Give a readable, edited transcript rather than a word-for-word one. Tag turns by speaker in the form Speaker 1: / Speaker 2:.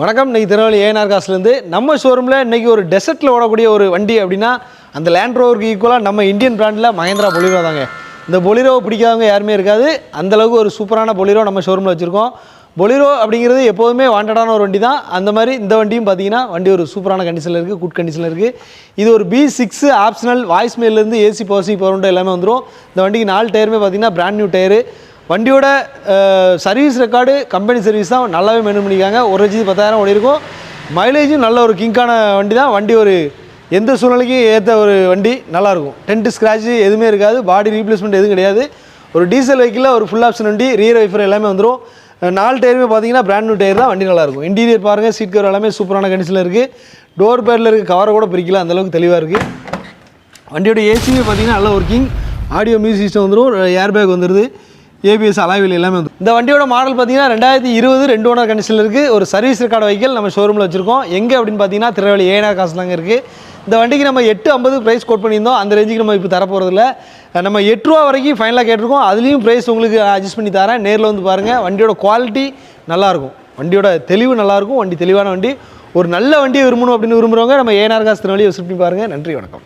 Speaker 1: வணக்கம். இன்றைக்கி திருநெல்வேலி ஏஎன்ஆர் காசுலேருந்து நம்ம ஷோரூமில் இன்றைக்கி ஒரு டெசர்ட்டில் ஓடக்கூடிய ஒரு வண்டி அப்படின்னா அந்த லேண்ட் ரோவருக்கு ஈக்குவலாக நம்ம இந்தியன் பிராண்டில் மஹேந்திரா பொலிரோ தாங்க. இந்த பொலிரோ பிடிக்காதவங்க யாருமே இருக்காது. அந்தளவுக்கு ஒரு சூப்பரான பொலிரோ நம்ம ஷோரூமில் வச்சுருக்கோம். பொலிரோ அப்படிங்கிறது எப்போதுமே வாண்டடான ஒரு வண்டி தான். அந்த மாதிரி இந்த வண்டியும் பார்த்தீங்கன்னா வண்டி ஒரு சூப்பரான கண்டிஷனில் இருக்குது, குட் கண்டிஷனில் இருக்குது. இது ஒரு B6 ஆப்ஷனல் வாய்ஸ் மேலேருந்து ஏசி பவர் எல்லாமே வந்துடும். இந்த வண்டிக்கு 4 டயருமே பார்த்தீங்கன்னா பிராண்ட் நியூ டயரு. வண்டியோட சர்வீஸ் ரெக்கார்டு கம்பெனி சர்வீஸ் தான் நல்லாவே மெயின்டைன் பண்ணிக்காங்க. 1,10,000 ஓடி இருக்கும். மைலேஜும் நல்ல ஒரு கிங்கான வண்டி தான். வண்டி ஒரு எந்த சூழ்நிலைக்கும் ஏற்ற ஒரு வண்டி, நல்லாயிருக்கும். டென்ட் ஸ்க்ராட்சு எதுவுமே இருக்காது. பாடி ரீப்ளேஸ்மெண்ட் எதுவும் கிடையாது. ஒரு டீசல் வெஹிக்கிளில் ஒரு ஃபுல் ஆப்ஷன் வண்டி, ரியர் வைஃபர் எல்லாமே வந்துடும். 4 டயருமே பார்த்தீங்கன்னா பிராண்ட் நியூ டயர் தான். வண்டி நல்லாயிருக்கும். இன்டீரியர் பாருங்கள், சீட் கவர் எல்லாமே சூப்பரான கண்டிஷனில் இருக்குது. டோர் பேரில் இருக்க கவரை கூட பிரிக்கல, அந்தளவுக்கு தெளிவாக இருக்குது. வண்டியோட ஏசியுமே பார்த்தீங்கன்னா நல்ல ஒர்க்கிங். ஆடியோ மியூசிக் சிஸ்டம் வந்துடும். ஏர் பேக் வந்துடுது. ABS அலாய்வில் எல்லாமே வந்து. இந்த வண்டியோட மாடல் பார்த்தீங்கன்னா 2020 2 ஓனர் கண்டிஷனில் இருக்குது. ஒரு சர்வீஸ் ரெக்கார்டு வெஹிக்கிள் நம்ம ஷோரூமில் வச்சுருக்கோம். எங்கே அப்படின்னு பார்த்தீங்கன்னா திருநெல்வேலி ஏஎன்ஆர் காசு தாங்க இருக்குது. இந்த வண்டிக்கு நம்ம 850 ப்ரைஸ் கோட் பண்ணியிருந்தோம். அந்த ரேஞ்சுக்கு நம்ம இப்போ தரப்போகிறதில்ல. நம்ம 8 ரூபா வரைக்கும் ஃபைனலாக கேட்டிருக்கோம். அதுலேயும் ப்ரைஸ் உங்களுக்கு அட்ஜஸ்ட் பண்ணி தரேன். நேரில் வந்து பாருங்கள். வண்டியோட குவாலிட்டி நல்லாயிருக்கும். வண்டியோட தெளிவு நல்லாயிருக்கும். வண்டி தெளிவான வண்டி. ஒரு நல்ல வண்டியை விரும்பணும் அப்படின்னு விரும்புகிறவங்க நம்ம ஏஎன்ஆர் காசு திருநெல்வேலி விசிட் பண்ணி பாருங்கள். நன்றி, வணக்கம்.